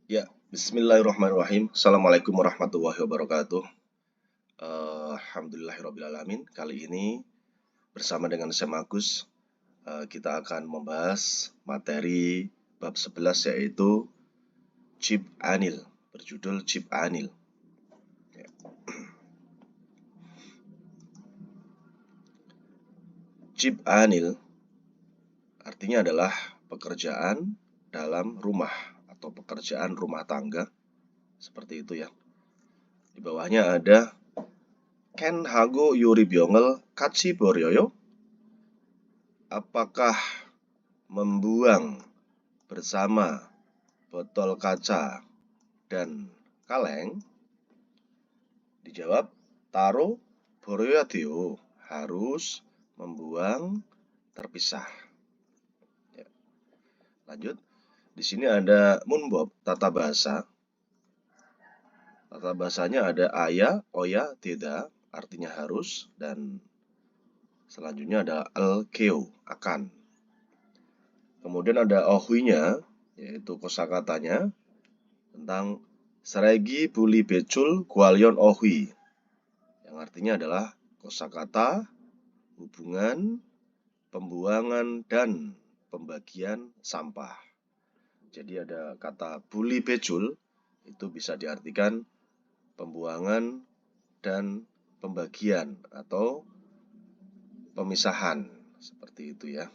Ya, bismillahirrahmanirrahim. Assalamualaikum warahmatullahi wabarakatuh. Alhamdulillahirrabbilalamin. Kali ini bersama dengan Sam Agus, kita akan membahas materi bab 11 yaitu Chip Anil, berjudul Chip Anil. Ya. Chip Anil artinya adalah pekerjaan dalam rumah atau pekerjaan rumah tangga, seperti itu ya. Di bawahnya ada Ken Hago Yuri Byongel Katsi Boryoyo. Apakah membuang bersama botol kaca dan kaleng? Dijawab, Taro Boryoyo harus membuang terpisah. Ya. Lanjut, di sini ada munbob tata bahasa. Tata bahasanya ada aya, oya, tidak, artinya harus, dan selanjutnya ada el-keo, akan. Kemudian ada ohuinya, yaitu kosakatanya tentang seregi buli becul gualyon ohui, yang artinya adalah kosakata hubungan pembuangan dan pembagian sampah. Jadi ada kata buli becul, itu bisa diartikan pembuangan dan pembagian atau pemisahan, seperti itu ya.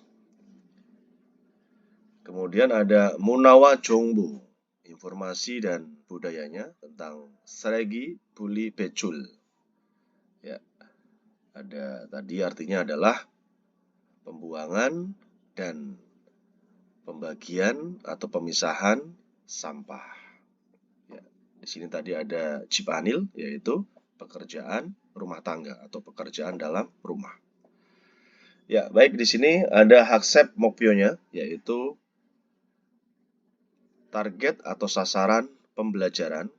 Kemudian ada Munawa Jongbu, informasi dan budayanya tentang seregi buli becul. Ya, ada tadi artinya adalah pembuangan dan pembagian atau pemisahan sampah. Ya, di sini tadi ada Chip Anil, yaitu pekerjaan rumah tangga atau pekerjaan dalam rumah. Ya, baik, di sini ada haksep mokpyonya, yaitu target atau sasaran pembelajaran.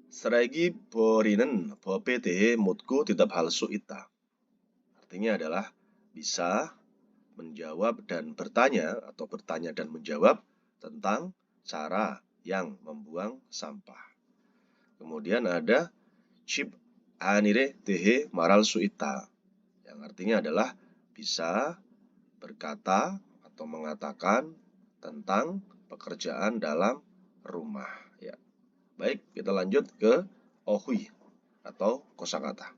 Seregi borinen bope dehe mutku tidak halsu ita. Artinya adalah bisa menjawab dan bertanya atau bertanya dan menjawab tentang cara yang membuang sampah. Kemudian ada chip anire dehe maral suita, yang artinya adalah bisa berkata atau mengatakan tentang pekerjaan dalam rumah. Ya. Baik, kita lanjut ke ohui atau kosakata.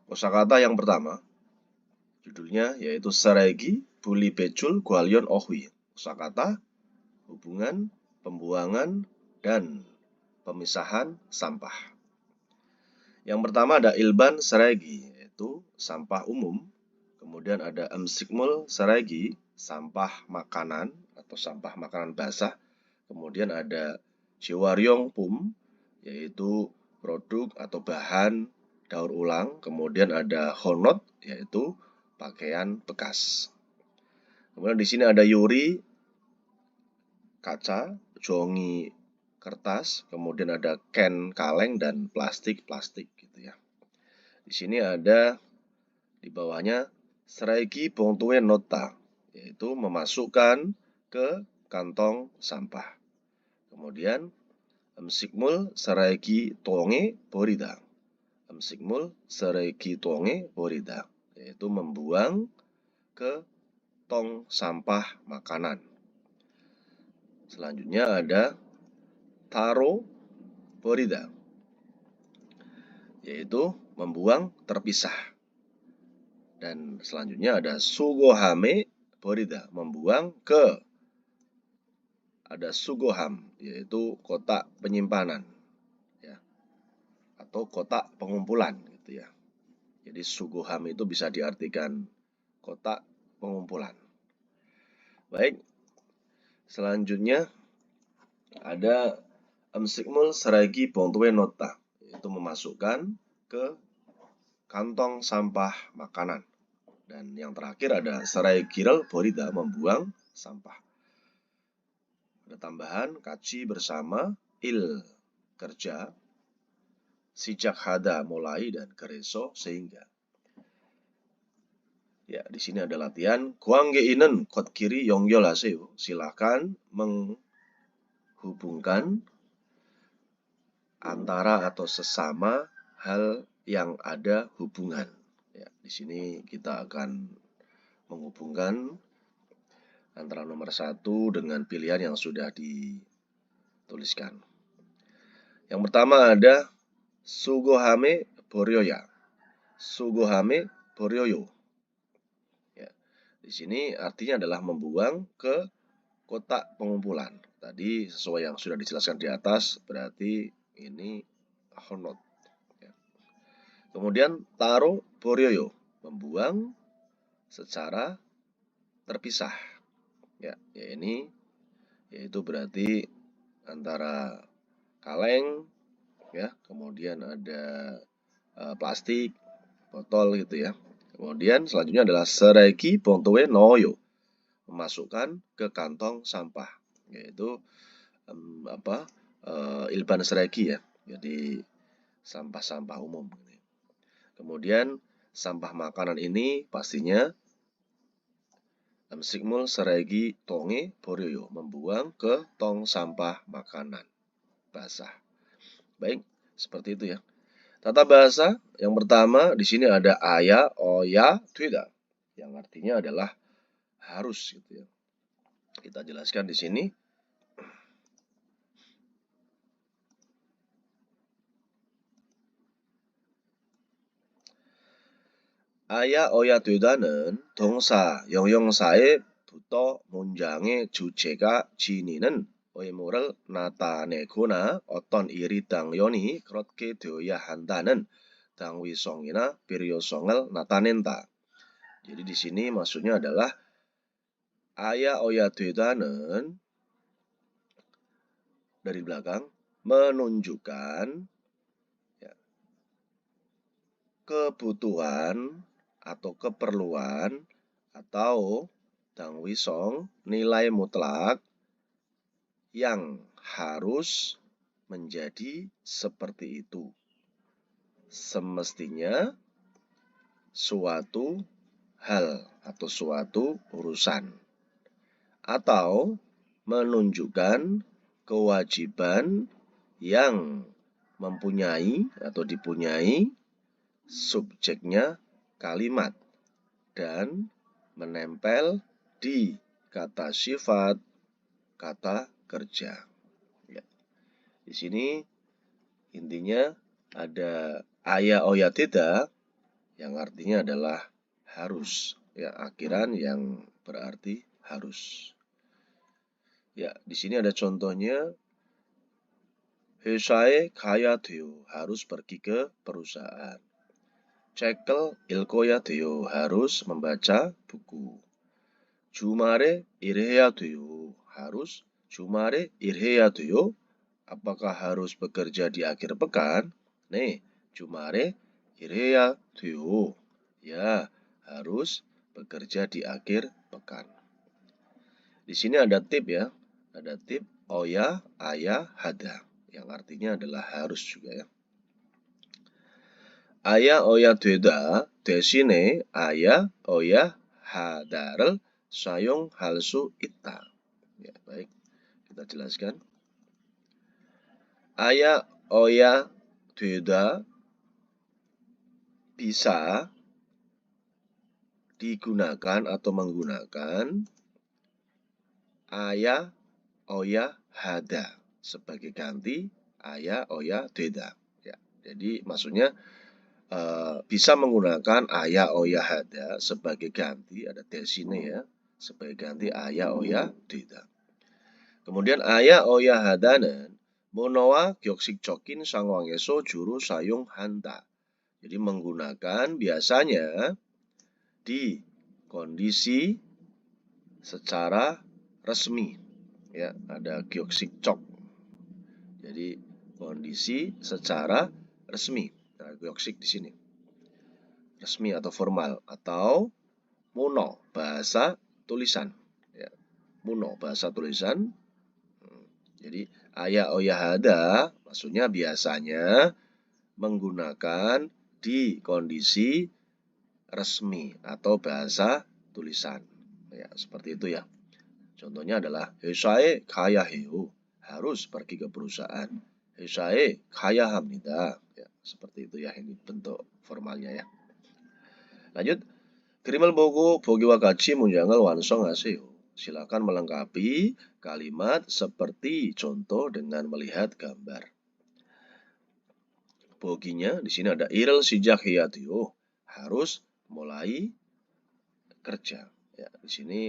Kosakata yang pertama, judulnya yaitu seregi buli becul gualyon ohui. Kosakata hubungan pembuangan dan pemisahan sampah. Yang pertama ada ilban seregi, yaitu sampah umum. Kemudian ada emsikmul seregi, sampah makanan atau sampah makanan basah. Kemudian ada jiwaryong pum, yaitu produk atau bahan daur ulang. Kemudian ada honot, yaitu pakaian bekas. Kemudian di sini ada yuri, kaca, jongi, kertas. Kemudian ada ken, kaleng, dan plastik gitu ya. Di sini ada di bawahnya seregi bongtue nota, yaitu memasukkan ke kantong sampah. Kemudian emsikmul seregi tonge borida. Emsikmul seregi tonge borida, yaitu membuang ke tong sampah makanan. Selanjutnya ada taro borida, yaitu membuang terpisah. Dan selanjutnya ada sugohame borida, membuang ke, ada sugoham, yaitu kotak penyimpanan ya, atau kotak pengumpulan gitu ya. Jadi sugoham itu bisa diartikan kotak pengumpulan. Baik, selanjutnya ada emsikmul seregi bongtue nota, yaitu memasukkan ke kantong sampah makanan. Dan yang terakhir ada serai giral borida, membuang sampah. Ada tambahan kaci bersama il kerja, sejak hada mulai, dan kereso sehingga. Ya, di sini ada latihan kuangge inen kot kiri yongyol haseo. Silakan menghubungkan antara atau sesama hal yang ada hubungan. Ya, di sini kita akan menghubungkan antara nomor 1 dengan pilihan yang sudah dituliskan. Yang pertama ada Sugohame Boryoya. Sugohame Boryoyo. Ya, di sini artinya adalah membuang ke kotak pengumpulan. Tadi sesuai yang sudah dijelaskan di atas, berarti ini honot. Ya. Kemudian Taro Boryoyo, membuang secara terpisah. Ya, ini yaitu berarti antara kaleng, ya, kemudian ada plastik, botol gitu ya. Kemudian selanjutnya adalah seregi bontowe noyo, memasukkan ke kantong sampah, yaitu ilban seregi ya, jadi sampah-sampah umum. Kemudian sampah makanan ini pastinya sikmul seregi tonge boryoyo, membuang ke tong sampah makanan basah. Baik, seperti itu ya. Tata bahasa yang pertama di sini ada aya, oya, tuida, yang artinya adalah harus gitu ya. Kita jelaskan di sini. aya, o야, 되다는 동사, 형용사에부터 문장의 주체가 지니는 의무를 나타내거나 어떤 일이 당연히 그렇게 되어야 한다는 당위성이나 필요성을 나타낸다. Jadi di sini maksudnya adalah aya, oya, 되다는 dari belakang menunjukkan ya, kebutuhan atau keperluan atau dangwisong, nilai mutlak yang harus menjadi seperti itu. Semestinya suatu hal atau suatu urusan, atau menunjukkan kewajiban yang mempunyai atau dipunyai subjeknya kalimat dan menempel di kata sifat, kata kerja. Ya. Di sini intinya ada aya, oya, tidak yang artinya adalah harus, ya, akhiran yang berarti harus. Ya, di sini ada contohnya. 회사에 가야 돼요, harus pergi ke perusahaan. 책을 읽어야 돼요, harus membaca buku. 주말에 일해야 돼요, harus 주말에 일해야 돼요. Apakah harus bekerja di akhir pekan? 네, 주말에 일해야 돼요. Ya, harus bekerja di akhir pekan. Di sini ada tip ya, ada tip oya, aya, hada, yang artinya adalah harus juga ya. aya, o야, 되다 대신에 aya, oya, hada를 사용할 수 있다. Ya, baik, kita jelaskan. aya, oya, 되다 bisa digunakan atau menggunakan aya, oya, hada sebagai ganti aya, oya, 되다. Ya, jadi maksudnya bisa menggunakan aya, oya, hada sebagai ganti, ada desine ya, sebagai ganti aya, oya, 되다. Kemudian aya, oya, hada는 문어와 격식적인 상황에서 주로 사용한다. Jadi menggunakan biasanya di kondisi secara resmi. Ya, ada gyeoksikjok. Jadi kondisi secara resmi. Nah, gyeoksik di sini resmi atau formal, atau muno, bahasa tulisan. Ya, muno, bahasa tulisan. Jadi aya, oya, hada maksudnya biasanya menggunakan di kondisi resmi atau bahasa tulisan. Ya, seperti itu ya. Contohnya adalah 회사에 가야 해요, harus pergi ke perusahaan. 회사에 가야 합니다. Ya, seperti itu ya, ini bentuk formalnya ya. Lanjut, 그림을 보고 보기와 같이 문장을 완성하세요. Silakan melengkapi kalimat seperti contoh dengan melihat gambar. Boginya di sini ada 일을 시작해야 돼요. Harus mulai kerja. Ya, di sini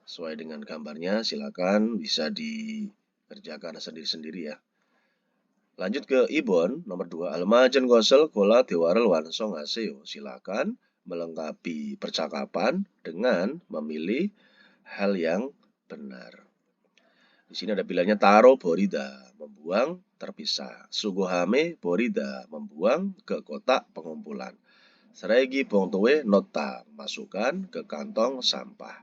sesuai dengan gambarnya, silakan bisa dikerjakan sendiri-sendiri ya. Lanjut ke Ibon, nomor 2. 알맞은 것을 골라 대화를 완성하세요. Silakan melengkapi percakapan dengan memilih hal yang benar. Di sini ada pilihannya taruh 버리다, membuang, terpisah. 수거함에 버리다, membuang ke kotak pengumpulan. 쓰레기 봉투에 넣다, masukkan ke kantong sampah.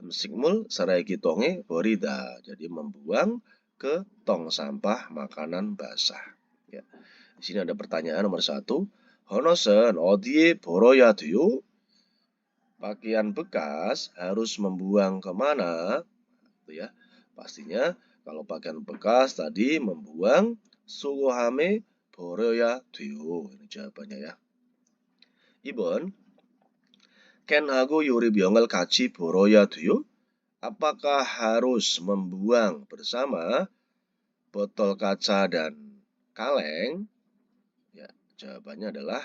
음식물 쓰레기통에 버리다, jadi membuang ke tong sampah makanan basah. Ya. Di sini ada pertanyaan nomor 1. 헌옷은 어디에 버려야 돼요? Pakaian bekas harus membuang kemana? Itu ya. Pastinya kalau pakaian bekas tadi membuang 수거함에 버려야 돼요. Ini jawabannya ya. 2번. 캔하고 요리병을 같이 버려야 돼요? Apakah harus membuang bersama botol kaca dan kaleng? Ya, jawabannya adalah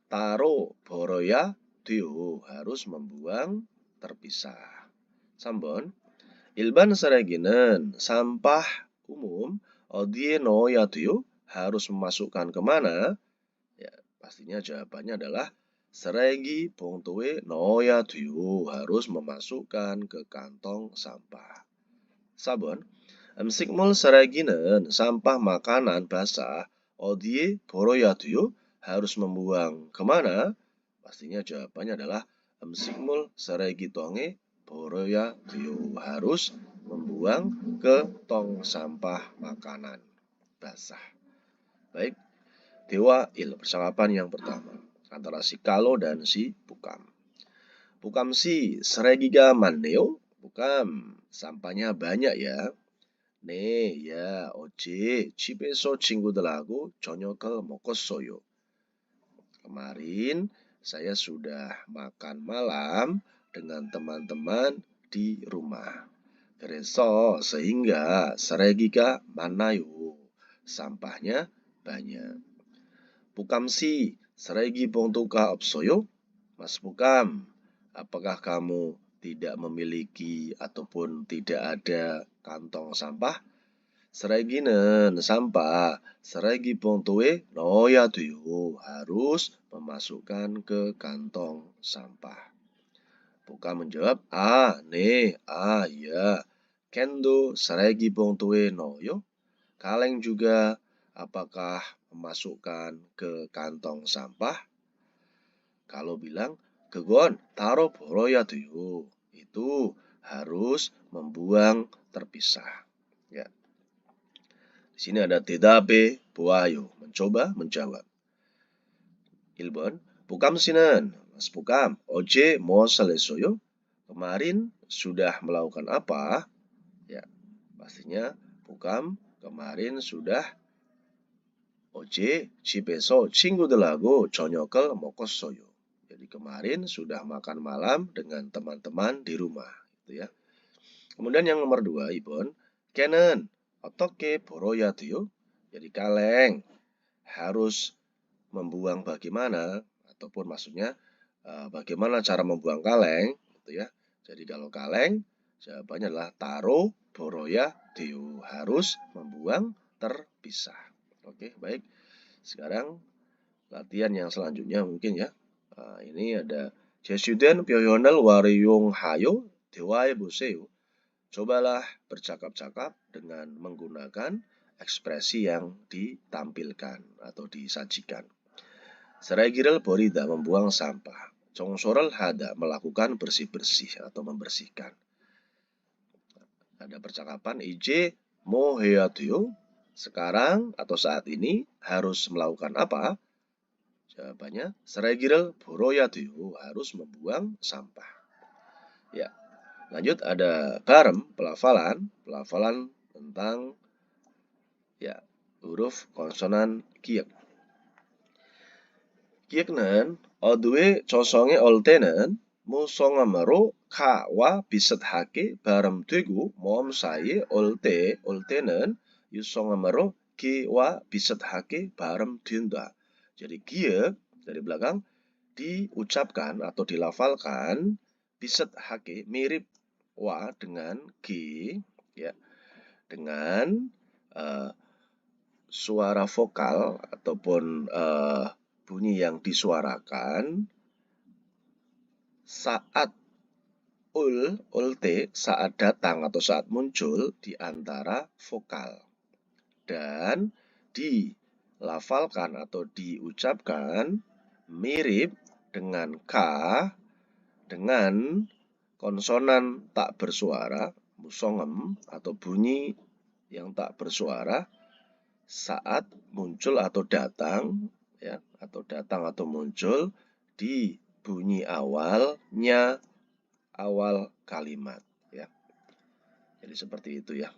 taruh 버려야 돼요. Harus membuang terpisah. 3번. 일반 쓰레기는 sampah umum 어디에 넣어야 돼요? Harus memasukkan kemana? Ya, pastinya jawabannya adalah 쓰레기 봉투에 넣어야 돼요. Harus memasukkan ke kantong sampah. 4번. 음식물 쓰레기는 sampah makanan basah 어디에 버려야 돼요? Harus membuang kemana? Pastinya jawabannya adalah 음식물 쓰레기통에 버려야 돼요. Harus membuang ke tong sampah makanan basah. Baik, Dewa Il, percakapan yang pertama antara si Kalo dan si Bukam. Bukam si 쓰레기가 많네요. Bukam, sampahnya banyak ya. 네, ya, 어제 집에서 친구들하고 저녁을 먹었어요. Kemarin saya sudah makan malam dengan teman-teman di rumah. 그래서 sehingga 쓰레기가 많아요. Sampahnya banyak. Bukam si 쓰레기 봉투가 없어요? Mas Bukam, apakah kamu tidak memiliki ataupun tidak ada kantong sampah? 쓰레기는 sampah, 쓰레기 봉투에 넣어야 돼요. Harus memasukkan ke kantong sampah. Bukam menjawab, 네, ya. 캔도 쓰레기 봉투에 넣어요? Kaleng juga apakah memasukkan ke kantong sampah? Kalau bilang, 그건 taruh 버려야 돼요. Itu harus membuang terpisah. Ya. Di sini ada 대답해 보아요. Mencoba menjawab. 1번. Bukam 씨는, Mas Bukam, 어제 무엇을 했어요? Kemarin sudah melakukan apa? Ya, pastinya Bukam kemarin sudah 어제 집에서 친구들하고 저녁을 먹었어요. Jadi kemarin sudah makan malam dengan teman-teman di rumah, gitu ya. Kemudian yang nomor 2, Ibon, 걔는 어떻게 벌어야 돼요? Jadi kaleng harus membuang bagaimana, ataupun maksudnya bagaimana cara membuang kaleng, gitu ya. Jadi kalau kaleng jawabannya adalah taruh 버려야 돼요. Harus membuang terpisah. Oke, baik. Sekarang latihan yang selanjutnya mungkin ya. Ini ada 제시된 표현을 활용하여 대화해 보세요. Cobalah bercakap-cakap dengan menggunakan ekspresi yang ditampilkan atau disajikan. 쓰레기를 버리다, membuang sampah. 청소를 하다, melakukan bersih-bersih atau membersihkan. Ada percakapan, 이제 뭐 해야 돼요? Sekarang atau saat ini harus melakukan apa? Jawabannya, 쓰레기를 버려야 돼요. Harus membuang sampah. Ya. Lanjut ada barem, pelafalan. Pelafalan tentang ya huruf konsonan gi역. 기역은 어두의 조성의 올 때는 무성음으로 가와 비슷하게 발음되고 모음 사이에 올 때는 유성음으로 기와 비슷하게 발음된다. Jadi gi역 dari belakang diucapkan atau dilafalkan bisathake mirip wa dengan g ya dengan suara vokal ataupun bunyi yang disuarakan saat ulte saat datang atau saat muncul di antara vokal dan dilafalkan atau diucapkan mirip dengan k dengan konsonan tak bersuara musongem atau bunyi yang tak bersuara saat muncul atau datang ya atau muncul di bunyi awalnya awal kalimat ya. Jadi seperti itu ya.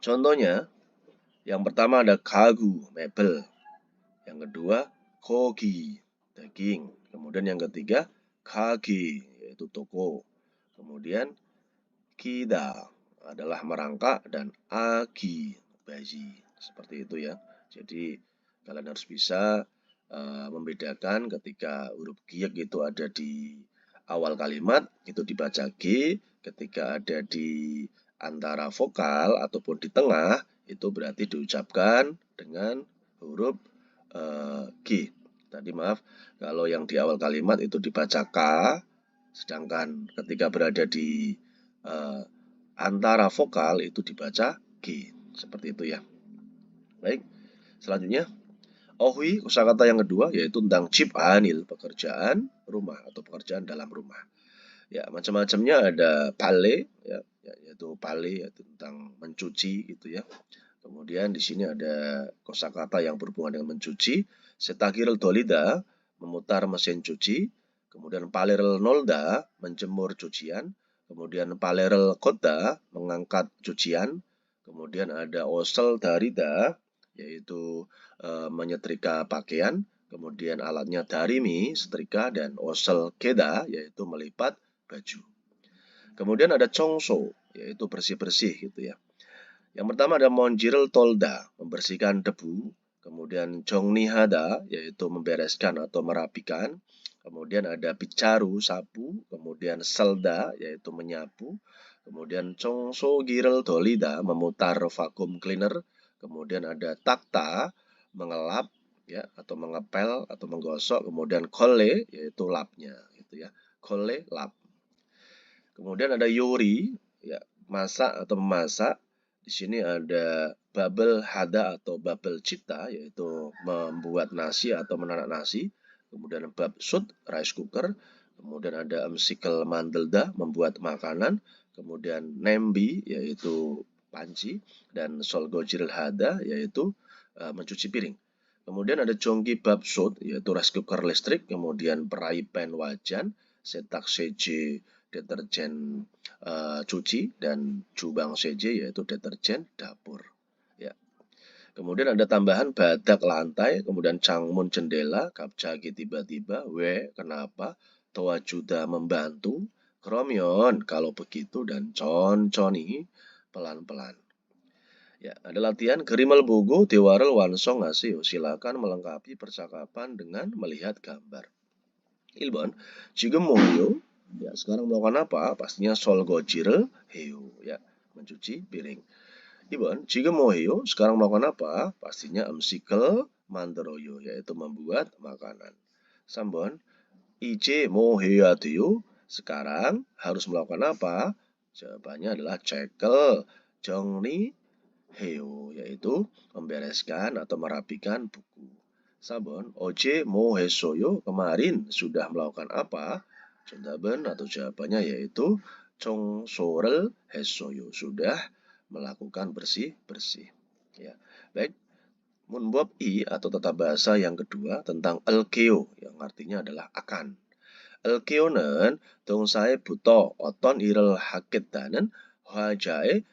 Contohnya yang pertama ada kagu mebel, yang kedua kogi daging, kemudian yang ketiga kage yaitu toko, kemudian kida adalah merangkak dan agi bayi seperti itu ya. Jadi kalian harus bisa membedakan ketika huruf giyak itu ada di awal kalimat itu dibaca G, ketika ada di antara vokal ataupun di tengah itu berarti diucapkan dengan huruf G. Tadi maaf, kalau yang di awal kalimat itu dibaca K, sedangkan ketika berada di antara vokal itu dibaca G. Seperti itu ya. Baik, selanjutnya Ohui, kosakata yang kedua yaitu tentang cip anil, pekerjaan rumah atau pekerjaan dalam rumah. Ya, macam-macamnya ada pale ya, yaitu pale yaitu tentang mencuci gitu ya. Kemudian di sini ada kosakata yang berhubungan dengan mencuci, setagirel dolida, memutar mesin cuci, kemudian palerel nolda, menjemur cucian, kemudian palerel kota, mengangkat cucian, kemudian ada osel darida, yaitu menyetrika pakaian, kemudian alatnya darimi, setrika, dan osel keda, yaitu melipat baju. Kemudian ada congso, yaitu bersih-bersih gitu ya. Yang pertama ada monjirel tolda, membersihkan debu, kemudian jongnihada, yaitu membereskan atau merapikan, kemudian ada picaru, sapu, kemudian selda, yaitu menyapu, kemudian congso girel dolida, memutar vacuum cleaner, kemudian ada takta, mengelap ya atau mengepel atau menggosok, kemudian kole yaitu lapnya gitu ya, kole lap. Kemudian ada yori ya, masak atau memasak. Di sini ada babel hada atau babel cipta yaitu membuat nasi atau menanak nasi. Kemudian babsut rice cooker. Kemudian ada emsikel mandelda membuat makanan. Kemudian nembi yaitu panci dan solgojil hada yaitu mencuci piring. Kemudian ada jongki babsut yaitu rice cooker listrik. Kemudian perai pan wajan, setak seje deterjen cuci dan jubang seje yaitu deterjen dapur. Ya. Kemudian ada tambahan badak lantai, kemudian cangmun jendela, kapjagi tiba-tiba, kenapa, toa juda membantu, kromyon kalau begitu dan conconi pelan-pelan. Ya, ada latihan gerimal bugu dewarel wansong ngasih. Silakan melengkapi percakapan dengan melihat gambar. Ilbon, jika moyo, ya sekarang melakukan apa? Pastinya sol gojil heo, ya mencuci piring. Ibon, jika moyo, sekarang melakukan apa? Pastinya emsikel manderoyo, yaitu membuat makanan. Sambon, ije moheyadeyo, sekarang harus melakukan apa? Jawabannya adalah cekel jongni heo, yaitu membereskan atau merapikan buku. Sabon, oje mo hesoyo, kemarin sudah melakukan apa? Jawaban atau jawabannya yaitu chong sorel hesoyo, sudah melakukan bersih-bersih. Ya, baik. Munbob i atau tata bahasa yang kedua tentang elkeo yang artinya adalah akan. Elkeo는 동사의 부터 어떤 일을 하겠다는 화자의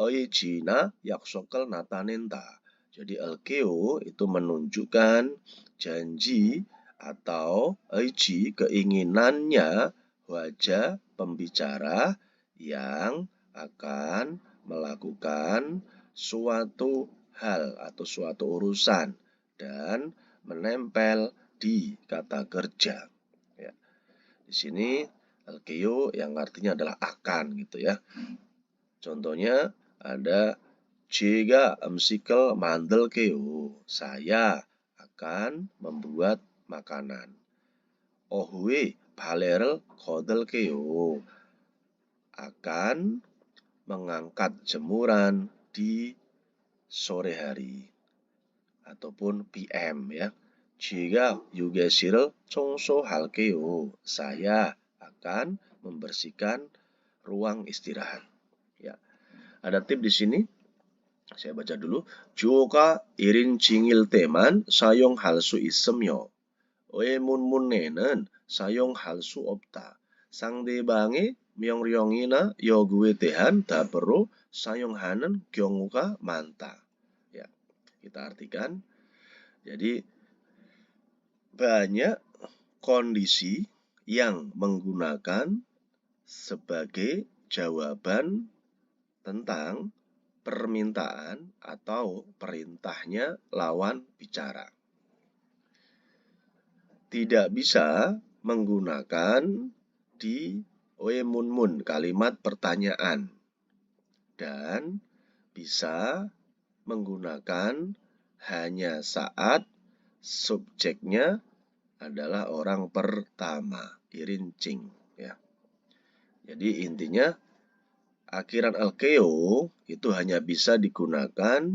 Oijina yaksokal natanenta. Jadi elkeo itu menunjukkan janji atau eiji, keinginannya wajah pembicara yang akan melakukan suatu hal atau suatu urusan dan menempel di kata kerja. Ya. Di sini elkeo yang artinya adalah akan gitu ya. Contohnya ada 제가 음식을 만들게요. Saya akan membuat makanan. 오후에 발레를 걷을게요. Akan mengangkat jemuran di sore hari ataupun PM ya. 제가 휴게실을 청소할게요. Saya akan membersihkan ruang istirahat. Ya. Ada tip di sini. Saya baca dulu. 주어가 1인칭일 때만 사용할 수 있으며 의문문에는 사용할 수 없다. 상대방의 명령이나 요구에 대한 답으로 사용하는 경우가 많다. Ya, kita artikan. Jadi banyak kondisi yang menggunakan sebagai jawaban tentang permintaan atau perintahnya lawan bicara. Tidak bisa menggunakan di oemunmun, kalimat pertanyaan, dan bisa menggunakan hanya saat subjeknya adalah orang pertama, irincing ya. Jadi intinya akhiran elkeo itu hanya bisa digunakan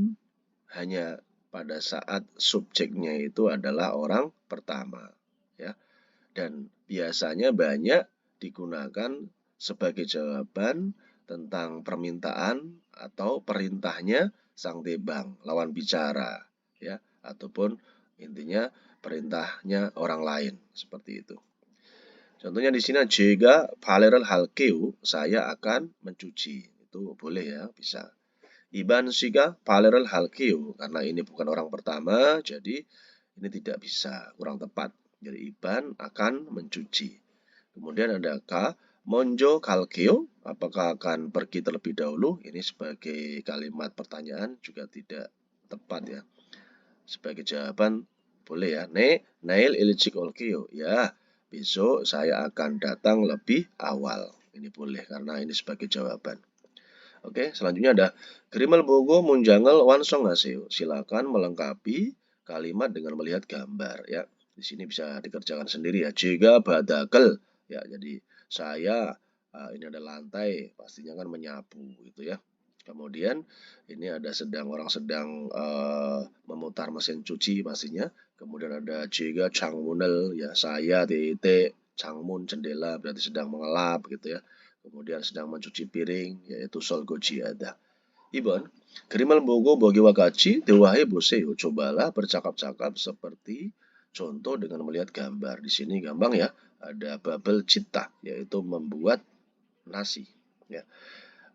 hanya pada saat subjeknya itu adalah orang pertama ya. Dan biasanya banyak digunakan sebagai jawaban tentang permintaan atau perintahnya sang tebang, lawan bicara ya, ataupun intinya perintahnya orang lain seperti itu. Contohnya di sini 제가 발레를 할게요. Saya akan mencuci. Itu boleh ya, bisa. 이반 씨가 발레를 할게요. Karena ini bukan orang pertama, jadi ini tidak bisa, kurang tepat. Jadi Iban akan mencuci. Kemudian ada K, 먼저 갈게요. Apakah akan pergi terlebih dahulu? Ini sebagai kalimat pertanyaan juga tidak tepat ya. Sebagai jawaban boleh ya. 내일 일찍 올게요. Ya, besok saya akan datang lebih awal. Ini boleh karena ini sebagai jawaban. Oke, selanjutnya ada 그림을 보고 문장을 완성하세요. Silakan melengkapi kalimat dengan melihat gambar ya. Di sini bisa dikerjakan sendiri ya. 제가 바닥을 ya, jadi saya ini ada lantai, pastinya kan menyapu gitu ya. Kemudian ini ada orang sedang memutar mesin cuci pastinya. Kemudian ada 제가 창문을 ya, saya titik 창문 jendela berarti sedang mengelap gitu ya. Kemudian sedang mencuci piring yaitu 설거지 ada. 2번 그림을 보고 보기와 같이 대화해 보세요. Cobalah bercakap-cakap seperti contoh dengan melihat gambar. Di sini gampang ya. Ada babel cita yaitu membuat nasi ya.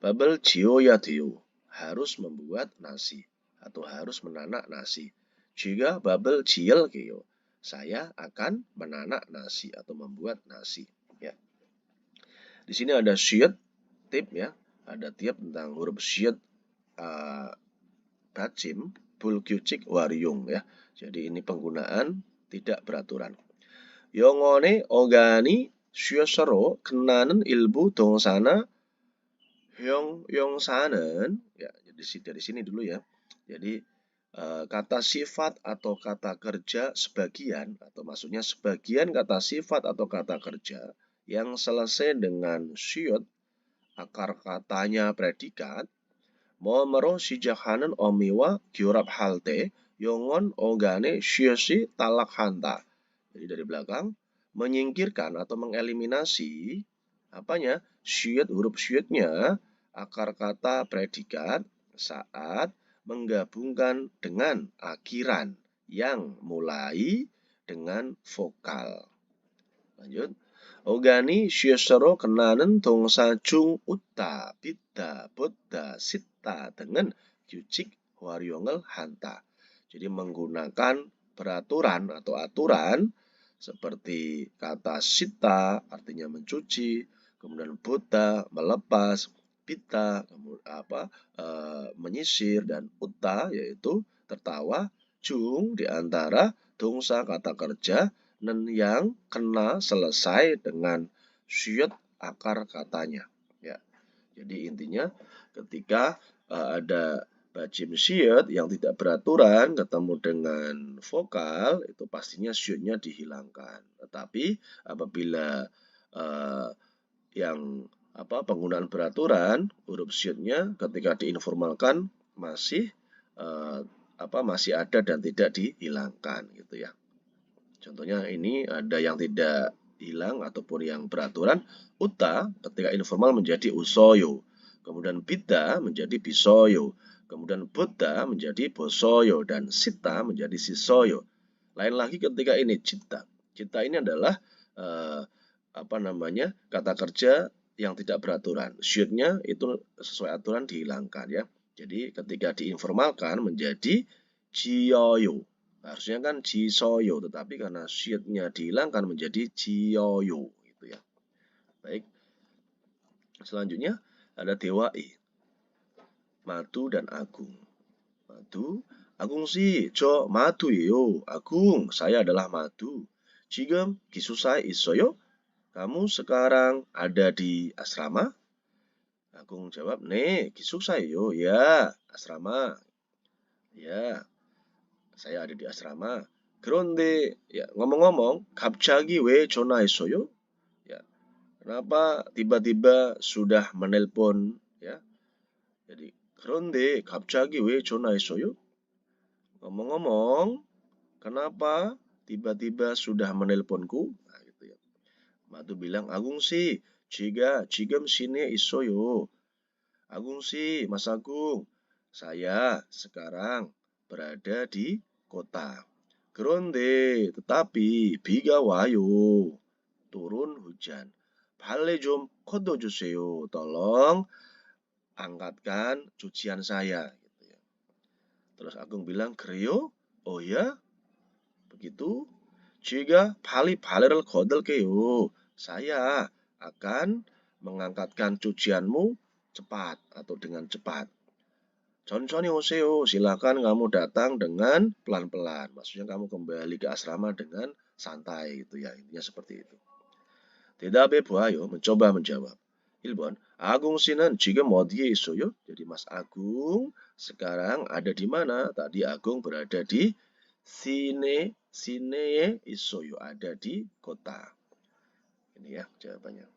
babel 지어야 돼요. Harus membuat nasi atau harus menanak nasi. Jika babel 지을게요. Saya akan menanak nasi atau membuat nasi ya. Di sini ada syed tip ya. Ada tiap tentang huruf syed bacim, bulgyucik, waryung ya. Jadi ini penggunaan tidak beraturan. 영어의 어간이 쉬어서로 끝나는 일부 동사나 형용사는 ya, jadi dari sini dulu ya. Jadi kata sifat atau kata kerja sebagian atau maksudnya sebagian kata sifat atau kata kerja yang selesai dengan syut, akar katanya predikat, 뭐뭐로 시작하는 어미와 결합할 때 영혼 어간의 쉬엇이 탈락한다. Jadi dari belakang menyingkirkan atau mengeliminasi apanya? Syut, huruf syutnya, akar kata predikat saat menggabungkan dengan akhiran yang mulai dengan vokal. Lanjut. 어간이 쉬어서로 끝나는 동사 중 웃다, 빗다, 벗다, 씻다 hanta dengan 규칙 활용을 한다. Jadi menggunakan peraturan atau aturan seperti kata sita artinya mencuci, kemudian buta melepas, pita menyisir, dan uta yaitu tertawa, jung di antara 동사 kata kerja yang kena selesai dengan syut akar katanya. Ya. Jadi intinya ketika ada bajim syut yang tidak beraturan ketemu dengan vokal itu pastinya syutnya dihilangkan. Tetapi apabila yang penggunaan beraturan huruf syutnya ketika diinformalkan masih masih ada dan tidak dihilangkan gitu ya. Contohnya ini ada yang tidak hilang ataupun yang beraturan. Uta ketika informal menjadi usoyo. Kemudian bida menjadi bisoyo. Kemudian buddha menjadi bosoyo. Dan sita menjadi sisoyo. Lain lagi ketika ini cita. Cita ini adalah kata kerja yang tidak beraturan. Syutnya itu sesuai aturan dihilangkan ya. Jadi ketika diinformalkan menjadi jiyoyo. Harusnya kan jisoyo, tetapi karena syutnya dihilangkan menjadi jiyoyo gitu ya. Baik. Selanjutnya ada Dewai, Madu dan Agung. Madu, Agung sih, 저 마두예요. Agung, saya adalah Madu. 지금 기숙사에 있어요? Kamu sekarang ada di asrama? Agung jawab, 네, 기숙사예요. Ya, asrama. Ya, saya ada di asrama. 그런데 ya ngomong-ngomong, 갑자기 왜 전화했어요? Ya, kenapa tiba-tiba sudah menelpon ya? Jadi 그런데 갑자기 왜 전화했어요? Ngomong-ngomong, kenapa tiba-tiba sudah menelponku? Nah, gitu ya. Madu bilang, Agung sih, 지금 시내에 있어요. Agung sih, Mas Agung, saya sekarang berada di kota. 그런데 tetapi 비가 와요. turun hujan. 발레 좀 걷어주세요. Tolong angkatkan cucian saya. Gitu ya. Terus Agung bilang, 그래요? Oh ya? Begitu? 제가 발레를 걷을게요. Saya akan mengangkatkan cucianmu cepat atau dengan cepat. 천천히 오세요. Silakan kamu datang dengan pelan-pelan. Maksudnya kamu kembali ke asrama dengan santai gitu ya. Intinya seperti itu. 대답해 보아요. mencoba menjawab. 1번. 아궁 씨는 지금 어디에 있어요? Jadi Mas Agung sekarang ada di mana? Tadi Agung berada di sine에 있어요. Ada di kota. Ini ya jawabannya.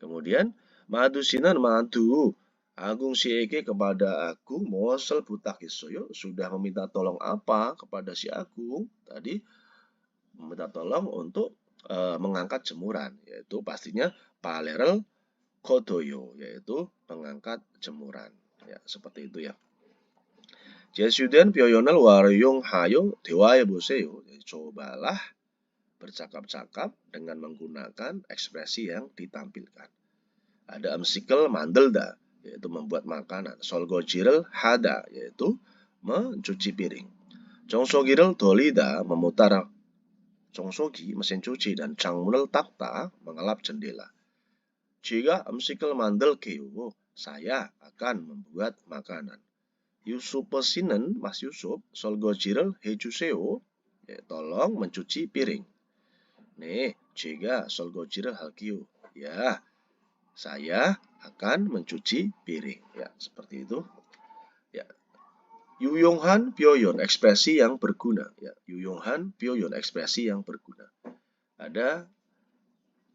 Kemudian Madu 씨는 Madu Agung siege kepada Agung muasal butak 있어요. Sudah meminta tolong apa kepada si Agung? Tadi meminta tolong untuk mengangkat jemuran, yaitu pastinya Palerel Kodoyo, yaitu mengangkat jemuran. Ya, seperti itu ya. 제수된 표현을 활용하여 대화해 보세요. Cobalah bercakap-cakap dengan menggunakan ekspresi yang ditampilkan. Ada 음식을 만들다, yaitu membuat makanan. 설거지를 하다, yaitu mencuci piring. 청소기를 돌리다, memutar 청소기, mesin cuci, dan 창문을 닦다, mengelap jendela. 제가 음식을 만들게요. Saya akan membuat makanan. Yusuf 씨는, Mas Yusuf, 설거지를 해주세요. Ya, tolong mencuci piring. 네, 제가 설거지를 할게요. Ya, saya akan mencuci piring. Ya, seperti itu. Ya. 유용한 표현, ekspresi yang berguna. Ya, 유용한 표현, ekspresi yang berguna. Ada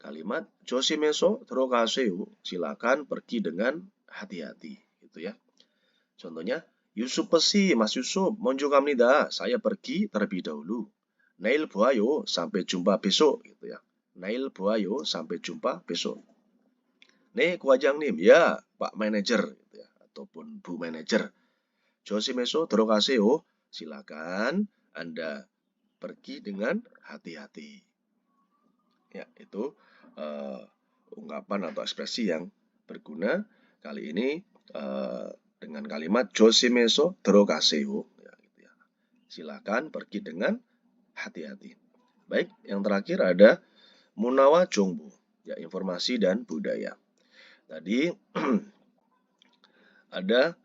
kalimat 조심해서 들어가세요. Silakan pergi dengan hati-hati, gitu ya. Contohnya, Yusuf 씨, Mas Yusuf, 먼저 갑니다. Saya pergi terlebih dahulu. 내일 보아요. Sampai jumpa besok, gitu ya. 내일 보아요. Sampai jumpa besok. 네, 과장님, ya, Pak Manager, gitu ya, ataupun Bu Manager. 조심해서 들어가세요. Silakan Anda pergi dengan hati-hati. Ya, itu ungkapan atau ekspresi yang berguna. Kali ini dengan dengan kalimat 조심해서 들어가세요. Ya, gitu ya. Silakan pergi dengan hati-hati. Baik, yang terakhir ada Munawa Jongbu, ya, informasi dan budaya. Tadi ada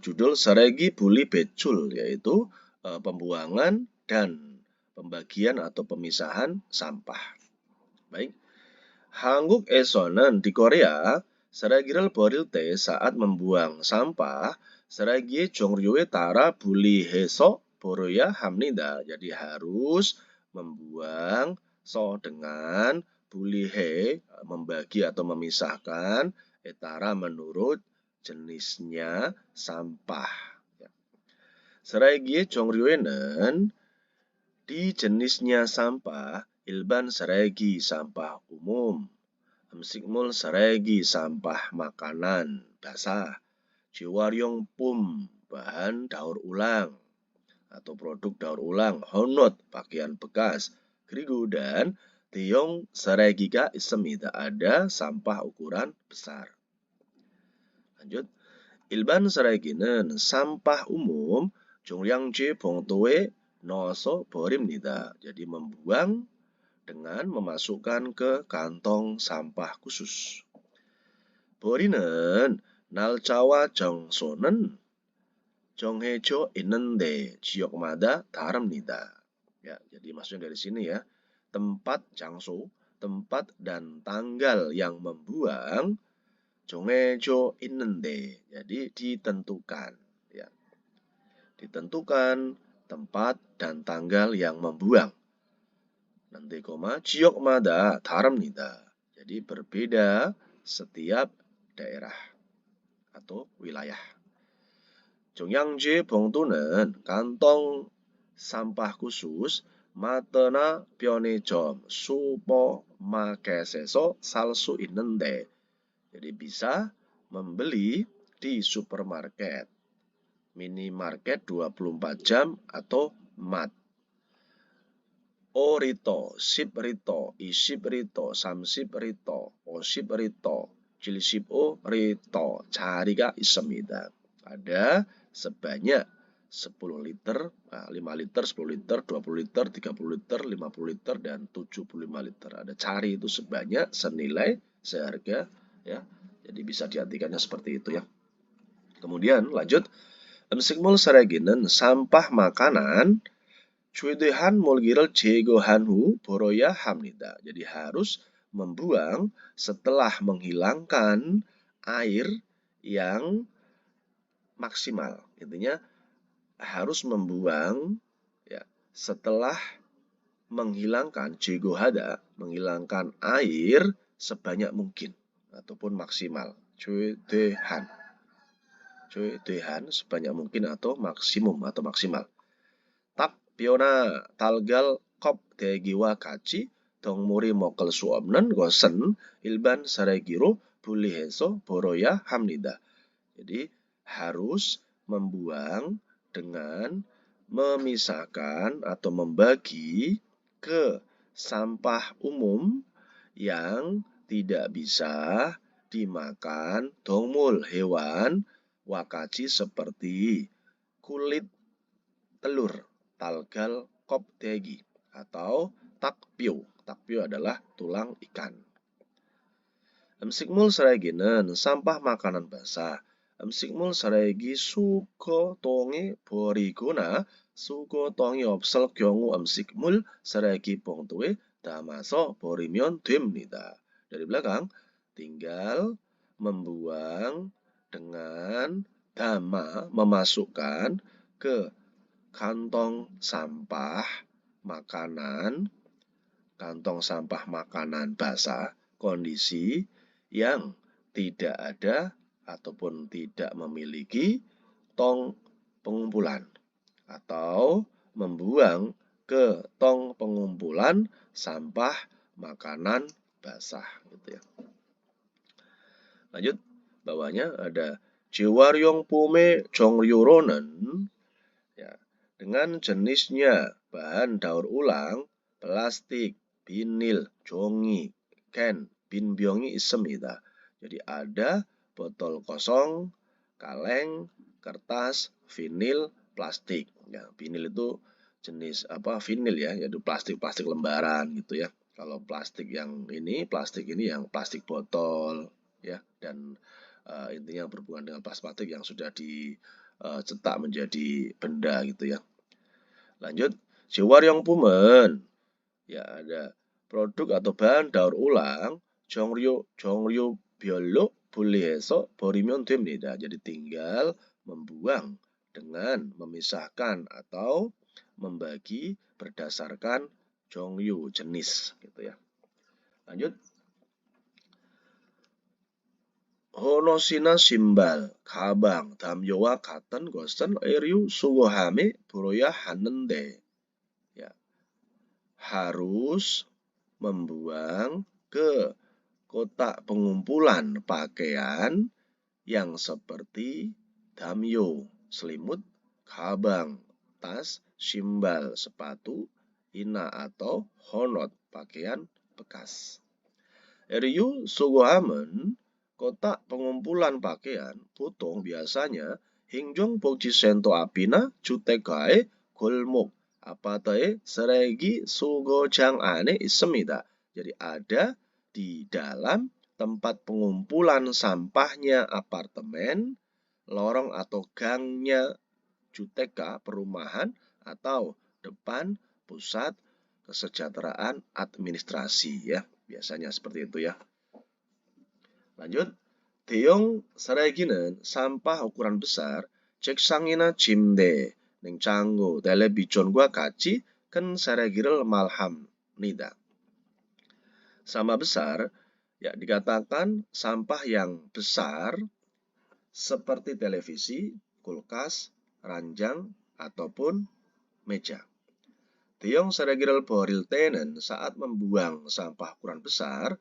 judul Saregi Buli Becul, yaitu pembuangan dan pembagian atau pemisahan sampah. Baik, 한국에서는 di Korea 쓰레기를 버릴 때 saat membuang sampah 쓰레기의 종류에 따라 분리해서 버려야 합니다. Jadi harus membuang dengan 분리해, membagi atau memisahkan etara menurut jenisnya sampah. 쓰레기의 종류에는 di jenisnya sampah 일반 쓰레기 sampah umum, 음식물 쓰레기 sampah makanan basah, 재활용품 bahan daur ulang atau produk daur ulang, honot pakaian bekas, 그리고 dan 대형 쓰레기가 있습니다. Ada sampah ukuran besar. Lanjut, 일반 쓰레기는 sampah umum 종량제 봉투에 넣어서 버립니다. Jadi membuang dengan memasukkan ke kantong sampah khusus. 버리는 날짜와 장소는 정해져 있는데 지역마다 다릅니다. Ya, jadi maksudnya dari sini ya, tempat 장소, tempat dan tanggal yang membuang 정해져 있는데, jadi ditentukan, ya. Ditentukan tempat dan tanggal yang membuang. Nanti koma 지역마다 다릅니다. Jadi berbeda setiap daerah atau wilayah. 종량제 봉투는 kantong sampah khusus 마트나 편의점, 슈퍼마켓에서 살 수 있는데, jadi bisa membeli di supermarket, minimarket 24 jam atau mat. 5리터, 10리터, 20리터, 30리터, 50리터, 75리터 자리가 있습니다. Ada sebanyak 10 liter, 5 liter, 10 liter, 20 liter, 30 liter, 50 liter, dan 75 liter. Ada cari itu sebanyak, senilai, seharga, ya. Jadi bisa diartikannya seperti itu ya. Kemudian lanjut, 음식물 쓰레기는 sampah makanan 최대한 물기를 제거한 후 버려야 합니다. Jadi harus membuang setelah menghilangkan air yang maksimal. Intinya harus membuang ya setelah menghilangkan 제거하다, menghilangkan air sebanyak mungkin ataupun maksimal. 최대한 sebanyak mungkin atau maksimum atau maksimal. 답변아 달걀 컵 대기와 같이 동물이 먹을 수 없는 것은 일반 쓰레기로 분리해서 버려야 합니다. Jadi harus membuang dengan memisahkan atau membagi ke sampah umum yang tidak bisa dimakan 동물, hewan, wakaci seperti kulit telur, talgal kopdegi, atau takpio. Takpio adalah tulang ikan. 음식물 쓰레기는 sampah makanan basah. 음식물 쓰레기 수거통에 버리거나 수거통이 없을 경우 음식물 쓰레기 봉투에 담아서 버리면 됩니다. Dari belakang, tinggal membuang dengan memasukkan ke kantong sampah makanan basah, kondisi yang tidak ada ataupun tidak memiliki tong pengumpulan, atau membuang ke tong pengumpulan sampah makanan basah, gitu ya. Lanjut, bawahnya ada 재활용품의 종류로는, ya, dengan jenisnya bahan daur ulang, plastik, vinil, 종이, can, 빈병이 있습니다. Jadi ada botol kosong, kaleng, kertas, vinil, plastik. Ya, vinil itu jenis vinil ya, yaitu plastik lembaran gitu ya. Kalau plastik yang ini yang plastik botol ya, dan intinya berhubungan dengan plastik yang sudah dicetak menjadi benda gitu ya. Lanjut, 재활용품은 ya ada produk atau bahan daur ulang 종류별로 분리해서 버리면 됩니다. Jadi tinggal membuang dengan memisahkan atau membagi berdasarkan 종류 jenis gitu ya. Lanjut. 호노시나 신발, 가방, 담요와 같은 것은 의류 수거함에 불어야 하는데 ya, harus membuang ke kotak pengumpulan pakaian yang seperti damyo, selimut, kabang, tas, simbal, sepatu, ina atau honot, pakaian bekas. RU sugohamen, kotak pengumpulan pakaian, 보통 biasanya 행정복지센터 앞이나 주택가의 골목, 아파트의 쓰레기 수거장 안에 있습니다. Jadi ada di dalam tempat pengumpulan sampahnya apartemen, lorong atau gangnya jutekka perumahan, atau depan pusat kesejahteraan administrasi ya. Biasanya seperti itu ya. Lanjut. 대형 쓰레기는 sampah ukuran besar, 책상이나 침대, 냉장고, 텔레비전과 같이 큰 쓰레기를 말합니다. Sampah besar ya dikatakan sampah yang besar seperti televisi, kulkas, ranjang ataupun meja. 대형 쓰레기를 버릴 때는 saat membuang sampah ukuran besar,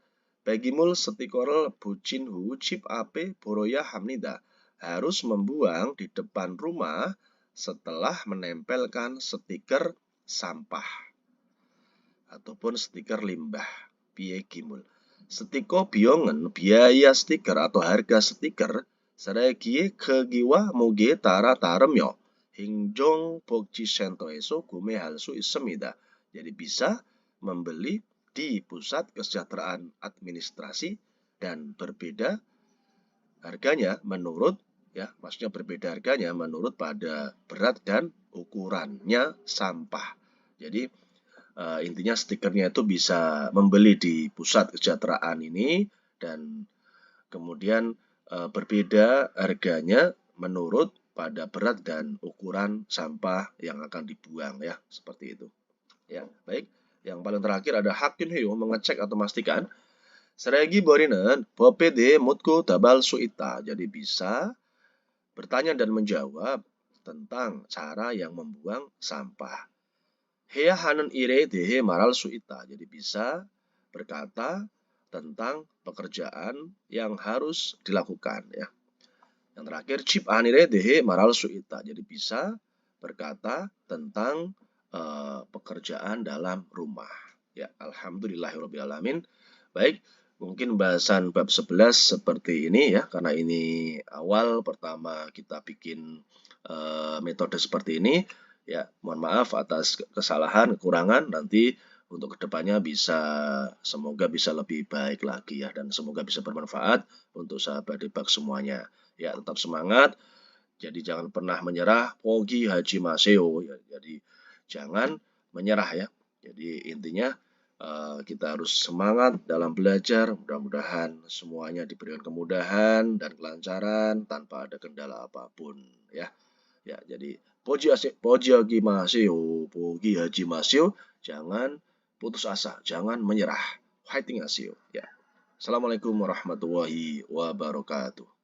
폐기물 스티커를 붙인 후 집 앞에 버려야 합니다. Harus membuang di depan rumah setelah menempelkan stiker sampah ataupun stiker limbah. 폐기물. 스티커 비용은 biaya stiker atau harga stiker 쓰레기의 크기와 무게에 따라 다르며 행정복지센터에서 구매할 수 있습니다. Jadi bisa membeli di pusat kesejahteraan administrasi dan berbeda harganya menurut maksudnya berbeda harganya menurut pada berat dan ukurannya sampah. Jadi intinya stikernya itu bisa membeli di pusat kesejahteraan ini dan kemudian berbeda harganya menurut pada berat dan ukuran sampah yang akan dibuang ya, seperti itu. Ya, baik. Yang paling terakhir ada 확인해요, mengecek atau memastikan. 쓰레기 버리는 법에 대해 묻고 답할 수 있다. Jadi bisa bertanya dan menjawab tentang cara yang membuang sampah. 해야 하는 일에 대해 말할 수 있다. Jadi bisa berkata tentang pekerjaan yang harus dilakukan ya. Yang terakhir 집 안일에 대해 말할 수 있다. Jadi bisa berkata tentang pekerjaan dalam rumah. Ya, alhamdulillahirobbilalamin. Baik, mungkin bahasan bab 11 seperti ini ya, karena ini awal pertama kita bikin metode seperti ini. Ya, mohon maaf atas kesalahan, kekurangan. Nanti untuk kedepannya semoga bisa lebih baik lagi ya, dan semoga bisa bermanfaat untuk sahabat debak semuanya. Ya, tetap semangat. Jadi jangan pernah menyerah. Pogi haji maseo. Ya, jadi jangan menyerah ya. Jadi intinya kita harus semangat dalam belajar. Mudah-mudahan semuanya diberikan kemudahan dan kelancaran tanpa ada kendala apapun ya. Ya, jadi pogi haji maseo, pogi haji maseo. Jangan putus asa, jangan menyerah. Fighting asio ya. Assalamualaikum warahmatullahi wabarakatuh.